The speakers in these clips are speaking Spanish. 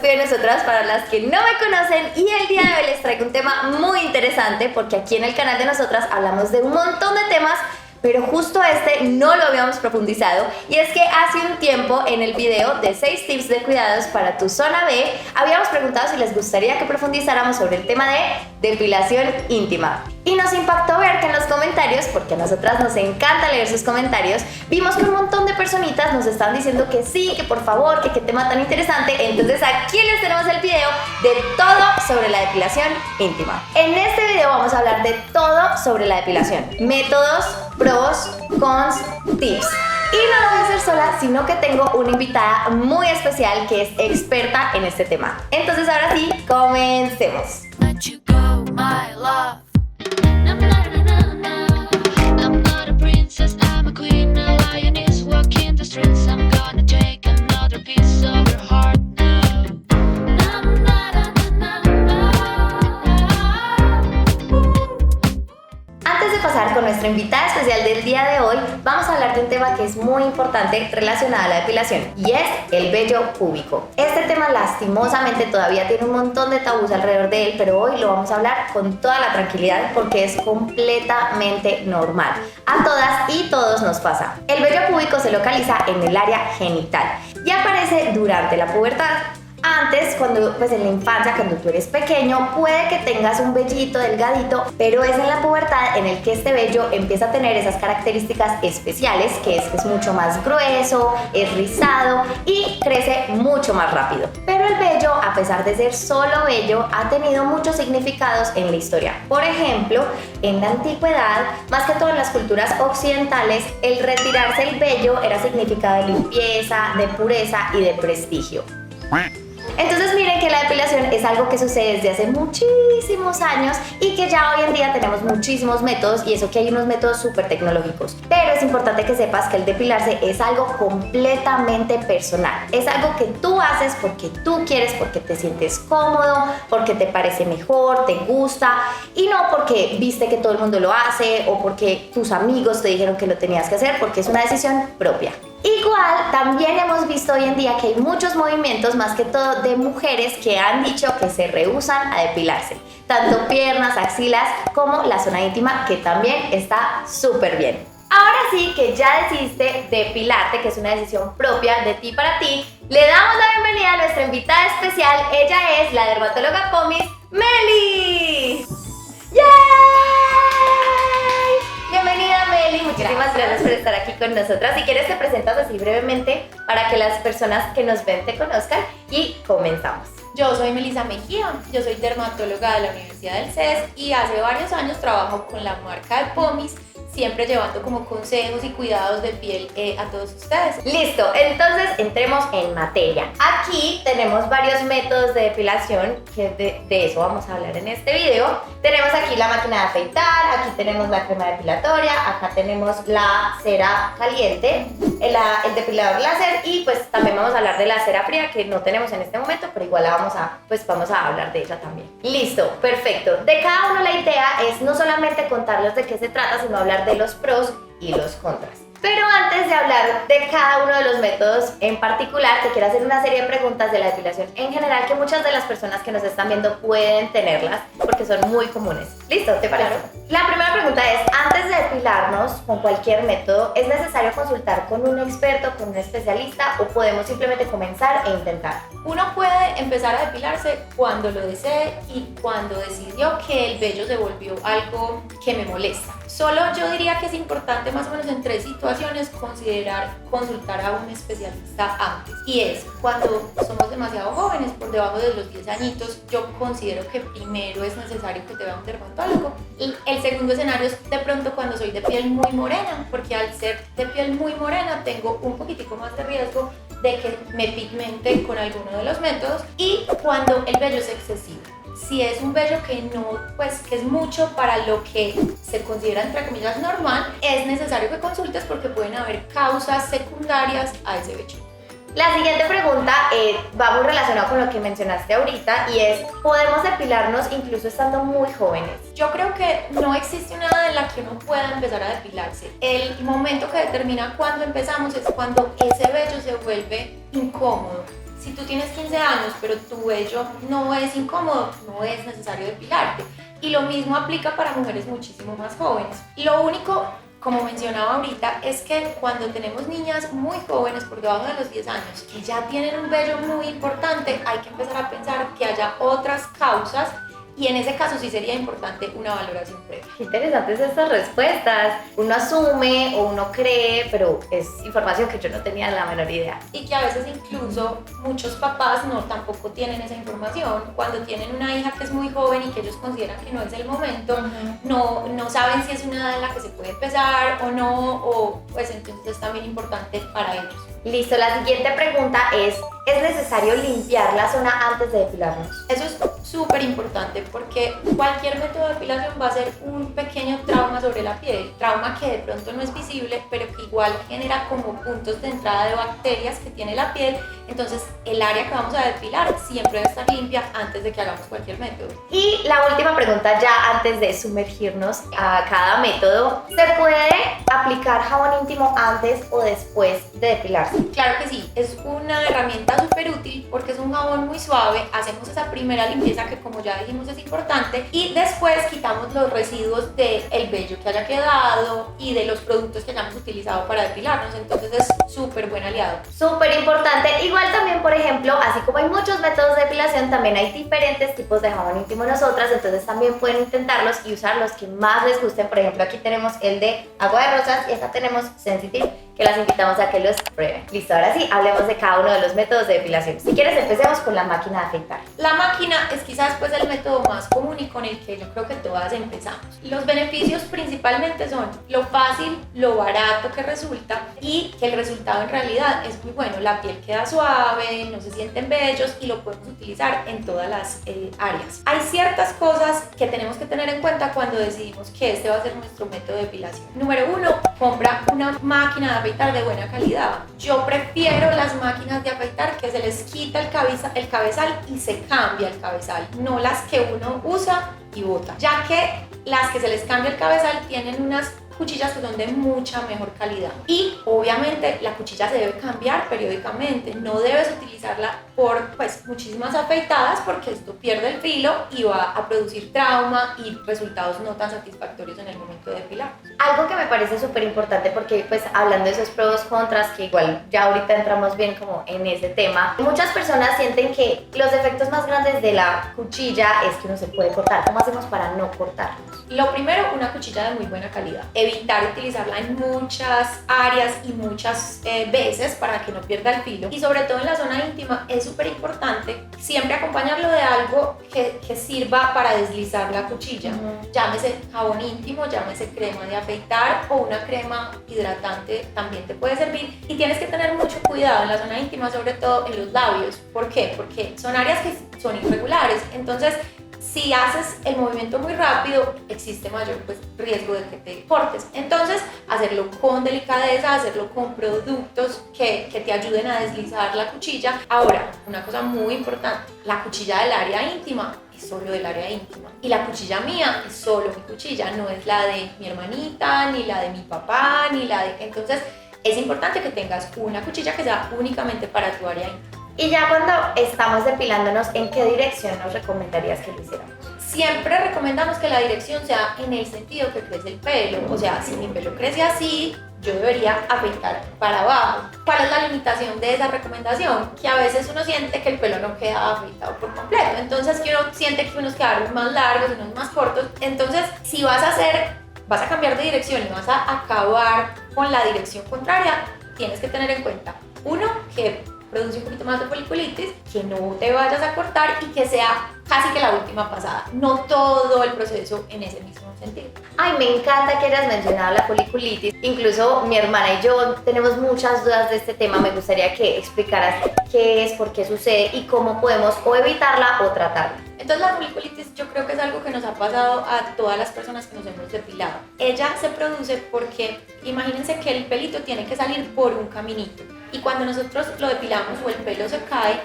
de nosotras para las que no me conocen y el día de hoy les traigo un tema muy interesante porque aquí en el canal de nosotras hablamos de un montón de temas, pero justo este no lo habíamos profundizado y es que hace un tiempo en el video de 6 tips de cuidados para tu zona B habíamos preguntado si les gustaría que profundizáramos sobre el tema de depilación íntima. Y nos impactó ver que en los comentarios, porque a nosotras nos encanta leer sus comentarios, vimos que un montón de personitas nos están diciendo que sí, que por favor, que qué tema tan interesante. Entonces aquí les tenemos el video de todo sobre la depilación íntima. En este video vamos a hablar de todo sobre la depilación. Métodos, pros, cons, tips. Y no lo voy a hacer sola, sino que tengo una invitada muy especial que es experta en este tema. Entonces ahora sí, comencemos. Let you go, my love. I'm not a princess, I'm a queen, a lioness walking the streets. I'm gonna take another piece of your heart now. Antes de pasar con nuestra invitada especial del día de hoy, vamos a hablar de un tema que es muy importante relacionado a la depilación y es el vello púbico. Este tema lastimosamente todavía tiene un montón de tabús alrededor de él, pero hoy lo vamos a hablar con toda la tranquilidad porque es completamente normal. A todas y todos nos pasa. El vello púbico se localiza en el área genital y aparece durante la pubertad. Antes, pues en la infancia, cuando tú eres pequeño, puede que tengas un vellito delgadito, pero es en la pubertad en el que este vello empieza a tener esas características especiales, que es mucho más grueso, es rizado y crece mucho más rápido. Pero el vello, a pesar de ser solo vello, ha tenido muchos significados en la historia. Por ejemplo, en la antigüedad, más que todo en las culturas occidentales, el retirarse el vello era significado de limpieza, de pureza y de prestigio. Entonces miren que la depilación es algo que sucede desde hace muchísimos años y que ya hoy en día tenemos muchísimos métodos y eso que hay unos métodos súper tecnológicos. Pero es importante que sepas que el depilarse es algo completamente personal. Es algo que tú haces porque tú quieres, porque te sientes cómodo, porque te parece mejor, te gusta y no porque viste que todo el mundo lo hace o porque tus amigos te dijeron que lo tenías que hacer, porque es una decisión propia. Igual, también hemos visto hoy en día que hay muchos movimientos, más que todo de mujeres que han dicho que se rehúsan a depilarse, tanto piernas, axilas, como la zona íntima, que también está súper bien. Ahora sí que ya decidiste depilarte, que es una decisión propia de ti para ti, le damos la bienvenida a nuestra invitada especial. Ella es la dermatóloga Pomis, Meli. ¡Yay! Bienvenida, Meli, muchísimas gracias por estar aquí con nosotras. Si quieres te presentas así brevemente para que las personas que nos ven te conozcan y comenzamos. Yo soy Melissa Mejía, yo soy dermatóloga de la Universidad del CES y hace varios años trabajo con la marca de Pomis, siempre llevando como consejos y cuidados de piel a todos ustedes. Listo, entonces entremos en materia. Aquí tenemos varios métodos de depilación, que de eso vamos a hablar en este video. Tenemos aquí la máquina de afeitar, aquí tenemos la crema depilatoria, acá tenemos la cera caliente, el depilador láser y pues también vamos a hablar de la cera fría que no tenemos en este momento, pero igual vamos a hablar de ella también. Listo, perfecto. De cada uno la idea es no solamente contarles de qué se trata, sino hablar de los pros y los contras. Pero antes de hablar de cada uno de los métodos en particular, te quiero hacer una serie de preguntas de la depilación en general que muchas de las personas que nos están viendo pueden tenerlas porque son muy comunes. ¿Listo? ¿Te parece? Claro. La primera pregunta es, antes de depilarnos con cualquier método, ¿es necesario consultar con un experto, con un especialista o podemos simplemente comenzar e intentar? Uno puede empezar a depilarse cuando lo desee y cuando decidió que el vello se volvió algo que me molesta. Solo yo diría que es importante más o menos en 3 situaciones considerar consultar a un especialista antes. Y es cuando somos demasiado jóvenes, por debajo de los 10 añitos, yo considero que primero es necesario que te vea un dermatólogo. Y el segundo escenario es de pronto cuando soy de piel muy morena, porque al ser de piel muy morena tengo un poquitico más de riesgo de que me pigmente con alguno de los métodos y cuando el vello es excesivo. Si es un vello que no, pues que es mucho para lo que se considera entre comillas normal, es necesario que consultes porque pueden haber causas secundarias a ese vello. La siguiente pregunta va muy relacionada con lo que mencionaste ahorita y es, ¿podemos depilarnos incluso estando muy jóvenes? Yo creo que no existe una edad en la que uno pueda empezar a depilarse. El momento que determina cuándo empezamos es cuando ese vello se vuelve incómodo. Si tú tienes 15 años, pero tu vello no es incómodo, no es necesario depilarte. Y lo mismo aplica para mujeres muchísimo más jóvenes. Lo único, como mencionaba ahorita, es que cuando tenemos niñas muy jóvenes, por debajo de los 10 años, que ya tienen un vello muy importante, hay que empezar a pensar que haya otras causas y en ese caso sí sería importante una valoración previa. Qué interesantes estas respuestas. Uno asume o uno cree, pero es información que yo no tenía la menor idea. Y que a veces incluso muchos papás no tampoco tienen esa información. Cuando tienen una hija que es muy joven y que ellos consideran que no es el momento, no saben si es una edad en la que se puede empezar o no, o pues entonces es también importante para ellos. Listo, la siguiente pregunta ¿es necesario limpiar la zona antes de depilarnos? Eso es súper importante porque cualquier método de depilación va a ser un pequeño trauma sobre la piel, trauma que de pronto no es visible, pero que igual genera como puntos de entrada de bacterias que tiene la piel. Entonces el área que vamos a depilar siempre debe estar limpia antes de que hagamos cualquier método. Y la última pregunta ya antes de sumergirnos a cada método, ¿se puede aplicar jabón íntimo antes o después de depilarse? Claro que sí, es una herramienta súper útil porque es un jabón muy suave, hacemos esa primera limpieza que como ya dijimos es importante y después quitamos los residuos del vello que haya quedado y de los productos que hayamos utilizado para depilarnos, entonces es súper buen aliado. Súper importante. Igual también, por ejemplo, así como hay muchos métodos de depilación, también hay diferentes tipos de jabón íntimo nosotras, entonces también pueden intentarlos y usar los que más les gusten. Por ejemplo, aquí tenemos el de agua de rosas y acá tenemos Sensitive, que las invitamos a que los prueben. Listo, ahora sí, hablemos de cada uno de los métodos de depilación. Si quieres, empecemos con la máquina de afeitar. La máquina es quizás pues el método más común y con el que yo creo que todas empezamos. Los beneficios principalmente son lo fácil, lo barato que resulta y que el resultado en realidad es muy bueno. La piel queda suave, no se sienten vellos y lo podemos utilizar en todas las áreas. Hay ciertas cosas que tenemos que tener en cuenta cuando decidimos que este va a ser nuestro método de depilación. Número 1, compra una máquina de afeitar de buena calidad. Yo prefiero las máquinas de afeitar que se les quita el cabezal y se cambia el cabezal, no las que uno usa y bota, ya que las que se les cambia el cabezal tienen unas cuchillas que son de mucha mejor calidad y obviamente la cuchilla se debe cambiar periódicamente, no debes utilizarla por pues muchísimas afeitadas porque esto pierde el filo y va a producir trauma y resultados no tan satisfactorios en el momento de depilar. Algo que me parece súper importante porque pues hablando de esos pros, contras, que igual ya ahorita entramos bien como en ese tema, muchas personas sienten que los defectos más grandes de la cuchilla es que no se puede cortar. ¿Cómo hacemos para no cortarnos? Lo primero, una cuchilla de muy buena calidad. Evitar utilizarla en muchas áreas y muchas veces para que no pierda el filo. Y sobre todo en la zona íntima es súper importante siempre acompañarlo de algo que sirva para deslizar la cuchilla. Llámese jabón íntimo, llámese crema de afeitar o una crema hidratante también te puede servir. Y tienes que tener mucho cuidado en la zona íntima, sobre todo en los labios. ¿Por qué? Porque son áreas que son irregulares. Entonces, si haces el movimiento muy rápido, existe mayor riesgo de que te cortes. Entonces, hacerlo con delicadeza, hacerlo con productos que te ayuden a deslizar la cuchilla. Ahora, una cosa muy importante, la cuchilla del área íntima es solo del área íntima. Y la cuchilla mía es solo mi cuchilla, no es la de mi hermanita, ni la de mi papá, ni la de... Entonces, es importante que tengas una cuchilla que sea únicamente para tu área íntima. Y ya cuando estamos depilándonos, ¿en qué dirección nos recomendarías que lo hiciéramos? Siempre recomendamos que la dirección sea en el sentido que crece el pelo. O sea, si mi pelo crece así, yo debería afeitar para abajo. ¿Cuál es la limitación de esa recomendación? Que a veces uno siente que el pelo no queda afeitado por completo. Entonces, que uno siente que unos quedaron más largos, unos más cortos. Entonces, si vas a cambiar de dirección y vas a acabar con la dirección contraria, tienes que tener en cuenta, uno, que produce un poquito más de foliculitis, que no te vayas a cortar y que sea casi que la última pasada, no todo el proceso en ese mismo sentido. Ay, me encanta que hayas mencionado la foliculitis. Incluso mi hermana y yo tenemos muchas dudas de este tema. Me gustaría que explicaras qué es, por qué sucede y cómo podemos o evitarla o tratarla. Entonces la foliculitis yo creo que es algo que nos ha pasado a todas las personas que nos hemos depilado. Ella se produce porque imagínense que el pelito tiene que salir por un caminito y cuando nosotros lo depilamos o el pelo se cae,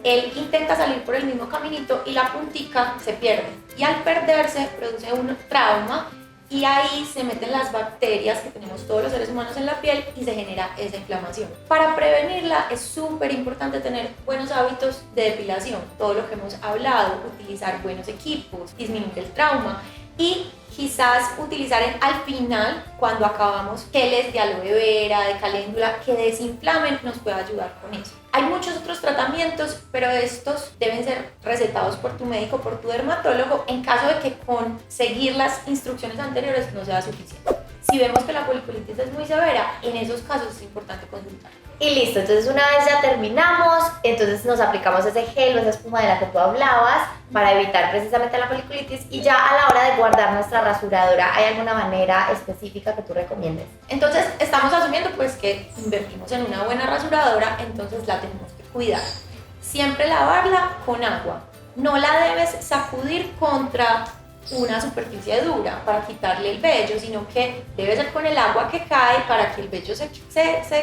él intenta salir por el mismo caminito y la puntica se pierde y al perderse produce un trauma y ahí se meten las bacterias que tenemos todos los seres humanos en la piel y se genera esa inflamación. Para prevenirla es súper importante tener buenos hábitos de depilación, todo lo que hemos hablado, utilizar buenos equipos, disminuir el trauma y quizás utilizar al final, cuando acabamos, geles de aloe vera, de caléndula que desinflamen, nos puede ayudar con eso. Hay muchos otros tratamientos, pero estos deben ser recetados por tu médico, por tu dermatólogo, en caso de que con seguir las instrucciones anteriores no sea suficiente. Si vemos que la foliculitis es muy severa, en esos casos es importante consultar. Y listo, entonces una vez ya terminamos, entonces nos aplicamos ese gel o esa espuma de la que tú hablabas para evitar precisamente la foliculitis, y ya a la hora de guardar nuestra rasuradora, ¿hay alguna manera específica que tú recomiendes? Entonces estamos asumiendo pues que invertimos en una buena rasuradora, entonces la tenemos que cuidar. Siempre lavarla con agua, no la debes sacudir contra una superficie dura para quitarle el vello, sino que debe ser con el agua que cae para que el vello se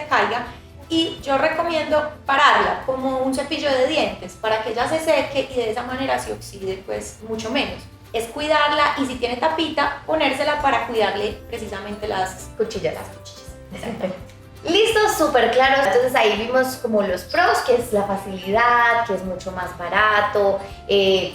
caiga. Y yo recomiendo pararla como un cepillo de dientes para que ella se seque y de esa manera se oxide pues mucho menos. Es cuidarla, y si tiene tapita, ponérsela para cuidarle precisamente las cuchillas. Exactamente. Listo, súper claro. Entonces ahí vimos como los pros, que es la facilidad, que es mucho más barato,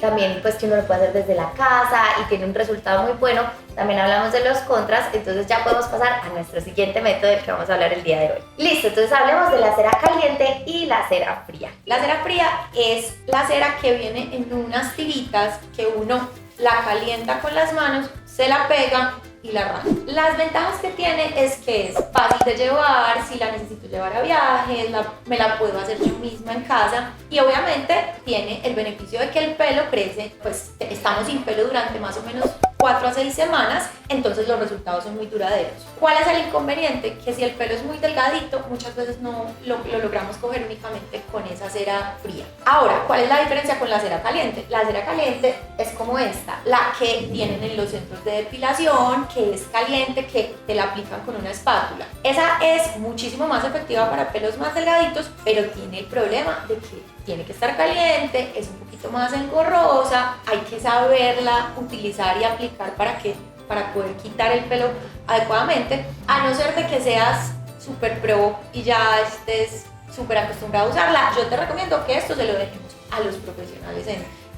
también pues que uno lo puede hacer desde la casa y tiene un resultado muy bueno. También hablamos de los contras, entonces ya podemos pasar a nuestro siguiente método del que vamos a hablar el día de hoy. Listo, entonces hablemos de la cera caliente y la cera fría. La cera fría es la cera que viene en unas tiritas que uno la calienta con las manos, se la pega y la raja. Las ventajas que tiene es que es fácil de llevar, si la necesito llevar a viajes, me la puedo hacer yo misma en casa, y obviamente tiene el beneficio de que el pelo crece, pues estamos sin pelo durante más o menos 4 a 6 semanas, entonces los resultados son muy duraderos. ¿Cuál es el inconveniente? Que si el pelo es muy delgadito, muchas veces no lo logramos coger únicamente con esa cera fría. Ahora, ¿cuál es la diferencia con la cera caliente? La cera caliente es como esta, la que tienen en los centros de depilación, que es caliente, que te la aplican con una espátula. Esa es muchísimo más efectiva para pelos más delgaditos, pero tiene el problema de que tiene que estar caliente, es un poquito más engorrosa, hay que saberla utilizar y aplicar para poder quitar el pelo adecuadamente, a no ser de que seas súper pro y ya estés súper acostumbrado a usarla. Yo te recomiendo que esto se lo dejemos a los profesionales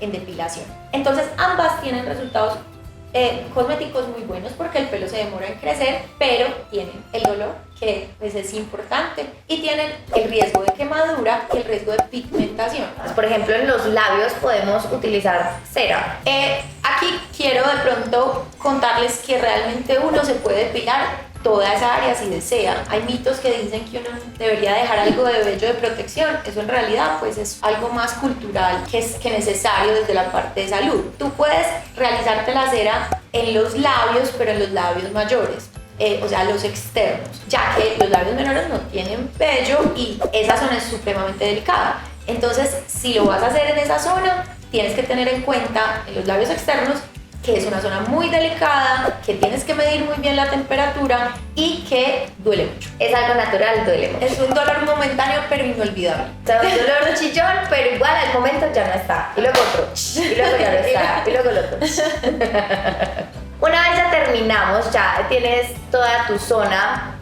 en depilación. Entonces ambas tienen resultados cosméticos muy buenos porque el pelo se demora en crecer, pero tienen el dolor, que pues es importante, y tienen el riesgo de quemadura y el riesgo de pigmentación. Pues, por ejemplo, en los labios podemos utilizar cera. Aquí quiero de pronto contarles que realmente uno se puede depilar toda esa área si desea. Hay mitos que dicen que uno debería dejar algo de vello de protección. Eso en realidad pues es algo más cultural que necesario desde la parte de salud. Tú puedes realizarte la cera en los labios, pero en los labios mayores. O sea, los externos, ya que los labios menores no tienen vello y esa zona es supremamente delicada. Entonces, si lo vas a hacer en esa zona, tienes que tener en cuenta en los labios externos que es una zona muy delicada, que tienes que medir muy bien la temperatura y que duele mucho. Es algo natural, duele mucho. Es un dolor momentáneo pero inolvidable. O sea, un dolor chillón, pero igual al momento ya no está. Y luego otro, y luego ya no está, y luego el otro. Una vez ya terminamos, ya tienes toda tu zona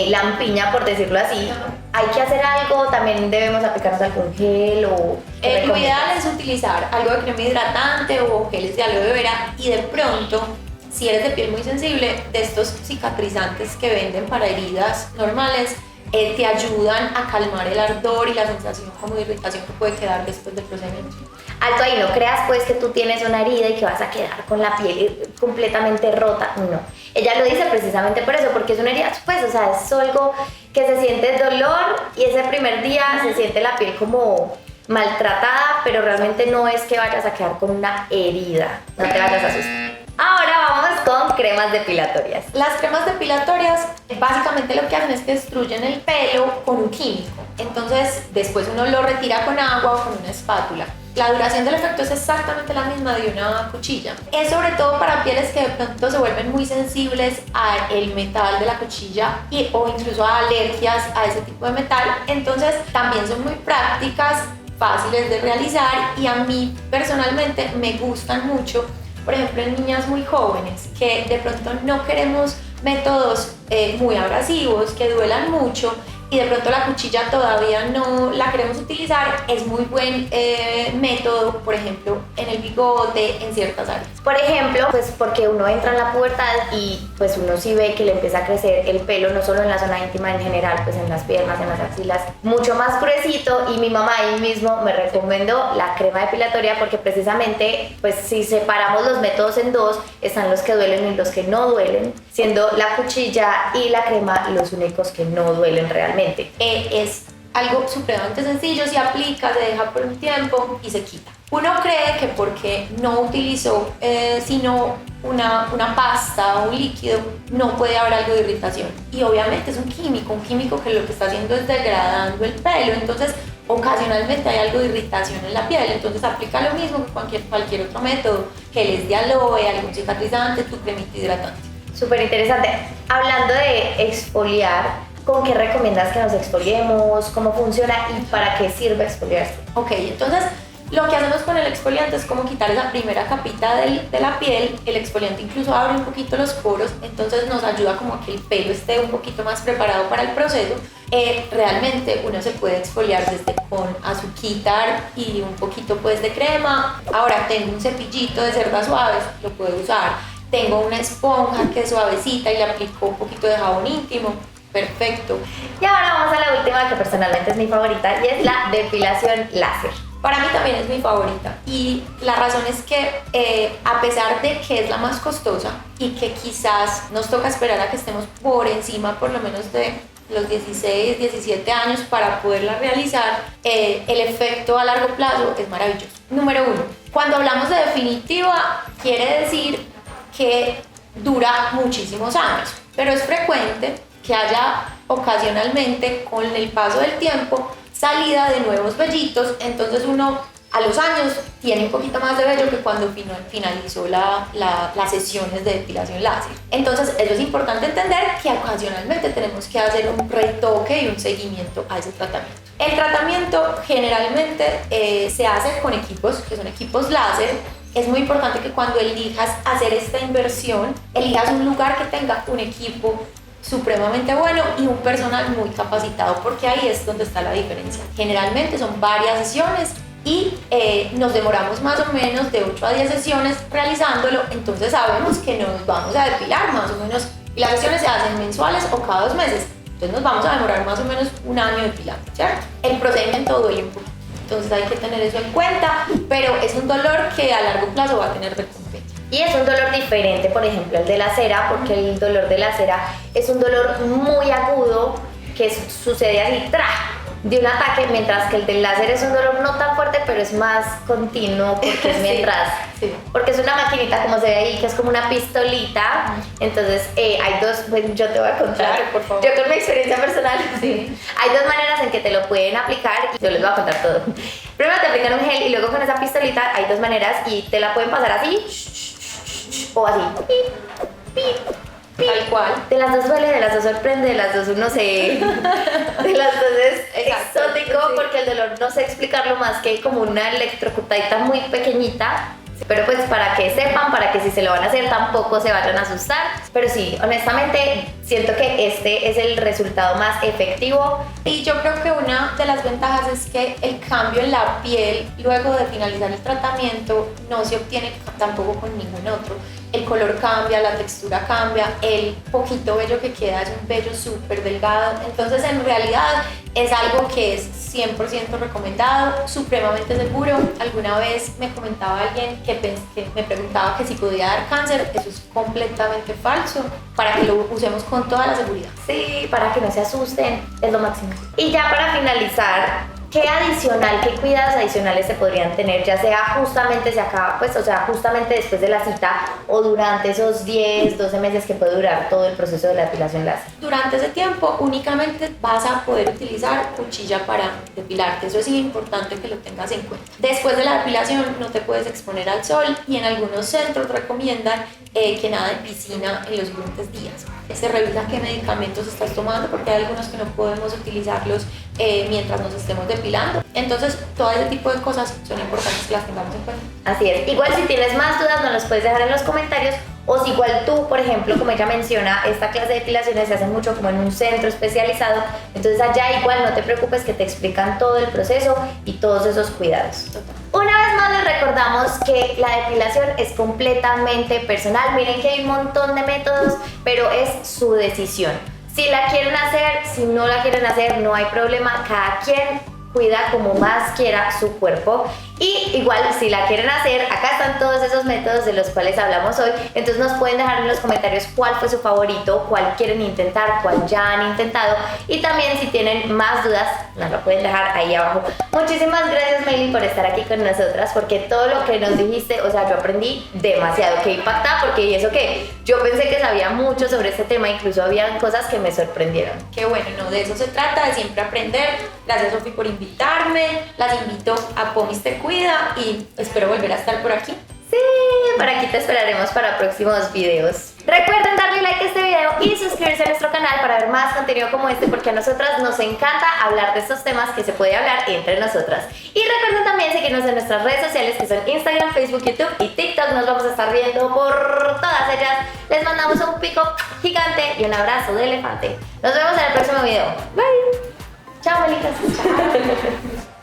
lampiña, por decirlo así, ¿hay que hacer algo? ¿También debemos aplicarnos algún gel o...? Lo ideal es utilizar algo de crema hidratante o geles de aloe vera, y de pronto, si eres de piel muy sensible, de estos cicatrizantes que venden para heridas normales, te ayudan a calmar el ardor y la sensación como de irritación que puede quedar después del procedimiento. Alto ahí, no creas pues que tú tienes una herida y que vas a quedar con la piel completamente rota, no. Ella lo dice precisamente por eso, porque es una herida, pues, o sea, es algo que se siente dolor y ese primer día se siente la piel como maltratada, pero realmente no es que vayas a quedar con una herida, no te vayas a asustar. Ahora vamos con cremas depilatorias. Las cremas depilatorias básicamente lo que hacen es que destruyen el pelo con un químico. Entonces después uno lo retira con agua o con una espátula. La duración del efecto es exactamente la misma de una cuchilla. Es sobre todo para pieles que de pronto se vuelven muy sensibles al metal de la cuchilla o incluso a alergias a ese tipo de metal. Entonces también son muy prácticas, fáciles de realizar, y a mí personalmente me gustan mucho. Por ejemplo, en niñas muy jóvenes que de pronto no queremos métodos muy abrasivos, que duelan mucho, y de pronto la cuchilla todavía no la queremos utilizar, es muy buen método, por ejemplo, en el bigote, en ciertas áreas. Por ejemplo, pues porque uno entra en la pubertad y pues uno sí ve que le empieza a crecer el pelo, no solo en la zona íntima en general, pues en las piernas, en las axilas, mucho más gruesito, y mi mamá ahí mismo me recomendó la crema depilatoria porque precisamente, pues si separamos los métodos en dos, están los que duelen y los que no duelen, siendo la cuchilla y la crema los únicos que no duelen realmente. Es algo supremamente sencillo, se aplica, se deja por un tiempo y se quita. Uno cree que porque no utilizó sino una pasta o un líquido, no puede haber algo de irritación. Y obviamente es un químico que lo que está haciendo es degradando el pelo, entonces ocasionalmente hay algo de irritación en la piel, entonces aplica lo mismo que cualquier otro método, geles de aloe, algún cicatrizante, tu cremita hidratante. Súper interesante. Hablando de exfoliar, ¿con qué recomiendas que nos exfoliemos? ¿Cómo funciona y para qué sirve exfoliarse? Ok, entonces lo que hacemos con el exfoliante es como quitar esa primera capita de la piel. El exfoliante incluso abre un poquito los poros, entonces nos ayuda como a que el pelo esté un poquito más preparado para el proceso. Realmente uno se puede exfoliar desde con azuquitar y un poquito pues de crema. Ahora tengo un cepillito de cerdas suaves, lo puedo usar. Tengo una esponja que es suavecita y le aplico un poquito de jabón íntimo. Perfecto. Y ahora vamos a la última, que personalmente es mi favorita, y es la depilación láser. Para mí también es mi favorita, y la razón es que a pesar de que es la más costosa y que quizás nos toca esperar a que estemos por encima por lo menos de los 16, 17 años para poderla realizar, el efecto a largo plazo es maravilloso. Número 1, cuando hablamos de definitiva, quiere decir que dura muchísimos años, pero es frecuente que haya ocasionalmente, con el paso del tiempo, salida de nuevos vellitos, entonces uno a los años tiene un poquito más de vello que cuando finalizó las sesiones de depilación láser. Entonces eso es importante entender, que ocasionalmente tenemos que hacer un retoque y un seguimiento a ese tratamiento. El tratamiento generalmente se hace con equipos, que son equipos láser. Es muy importante que cuando elijas hacer esta inversión, elijas un lugar que tenga un equipo supremamente bueno y un personal muy capacitado, porque ahí es donde está la diferencia. Generalmente son varias sesiones y nos demoramos más o menos de 8 a 10 sesiones realizándolo, entonces sabemos que nos vamos a depilar más o menos, y las sesiones se hacen mensuales o cada 2 meses, entonces nos vamos a demorar más o menos un año depilando, ¿cierto? El procedimiento duele un poquito, entonces hay que tener eso en cuenta, pero es un dolor que a largo plazo va a tener recompensa. Y es un dolor diferente, por ejemplo, el de la cera, porque el dolor de la cera es un dolor muy agudo que sucede así, ¡tra!, de un ataque, mientras que el del láser es un dolor no tan fuerte, pero es más continuo, porque es mientras, sí. Porque es una maquinita, como se ve ahí, que es como una pistolita. Entonces hay dos, pues yo te voy a contar, claro, por favor. Yo con mi experiencia personal, Sí. hay dos maneras en que te lo pueden aplicar y yo les voy a contar todo. Primero te aplican un gel y luego con esa pistolita hay dos maneras y te la pueden pasar así o así, pip, pip, pip. Tal cual. De las dos duele, de las dos sorprende, de las dos uno se... de las dos es Exacto, exótico, sí. porque el dolor no sé explicarlo más que como una electrocutadita muy pequeñita. Pero pues para que sepan, para que si se lo van a hacer tampoco se vayan a asustar. Pero sí, honestamente siento que este es el resultado más efectivo. Y yo creo que una de las ventajas es que el cambio en la piel luego de finalizar el tratamiento no se obtiene tampoco con ningún otro. El color cambia, la textura cambia, el poquito vello que queda es un vello súper delgado. Entonces en realidad es algo que es 100% recomendado, supremamente seguro. Alguna vez me comentaba alguien que me preguntaba que si podía dar cáncer. Eso es completamente falso, para que lo usemos con toda la seguridad. Sí, para que no se asusten, es lo máximo. Y ya para finalizar, ¿qué adicional, qué cuidados adicionales se podrían tener, ya sea justamente se acaba, pues, o sea, justamente después de la cita o durante esos 10, 12 meses que puede durar todo el proceso de la depilación láser? Durante ese tiempo únicamente vas a poder utilizar cuchilla para depilarte, eso es importante que lo tengas en cuenta. Después de la depilación no te puedes exponer al sol y en algunos centros recomiendan que nada en piscina en los siguientes días. Se revisa qué medicamentos estás tomando, porque hay algunos que no podemos utilizarlos mientras nos estemos depilando. Entonces todo ese tipo de cosas son importantes que las tengamos en cuenta. Así es. Igual si tienes más dudas nos los puedes dejar en los comentarios O si igual tú, por ejemplo, como ella menciona, esta clase de depilaciones se hace mucho como en un centro especializado, entonces allá igual no te preocupes que te explican todo el proceso y todos esos cuidados. Una vez más les recordamos que la depilación es completamente personal. Miren que hay un montón de métodos, pero es su decisión. Si la quieren hacer, si no la quieren hacer, no hay problema. Cada quien cuida como más quiera su cuerpo. Y igual si la quieren hacer, acá están todos esos métodos de los cuales hablamos hoy. Entonces nos pueden dejar en los comentarios cuál fue su favorito, cuál quieren intentar, cuál ya han intentado. Y también si tienen más dudas, nos lo pueden dejar ahí abajo. Muchísimas gracias, Meili, por estar aquí con nosotras, porque todo lo que nos dijiste, o sea, yo aprendí demasiado, que impacta, porque y eso que yo pensé que sabía mucho sobre este tema, incluso había cosas que me sorprendieron. Qué bueno, no, de eso se trata, de siempre aprender. Gracias, Sofi, por invitarme. Las invito a Pomis Te Cuida y espero volver a estar por aquí. Sí, por aquí te esperaremos para próximos videos. Recuerden darle like a este video y suscribirse a nuestro canal para ver más contenido como este, porque a nosotras nos encanta hablar de estos temas que se puede hablar entre nosotras. Y recuerden también seguirnos en nuestras redes sociales, que son Instagram, Facebook, YouTube y TikTok. Nos vamos a estar viendo por todas ellas. Les mandamos un pico gigante y un abrazo de elefante. Nos vemos en el próximo video. Bye. Chao, Melitas. Chao.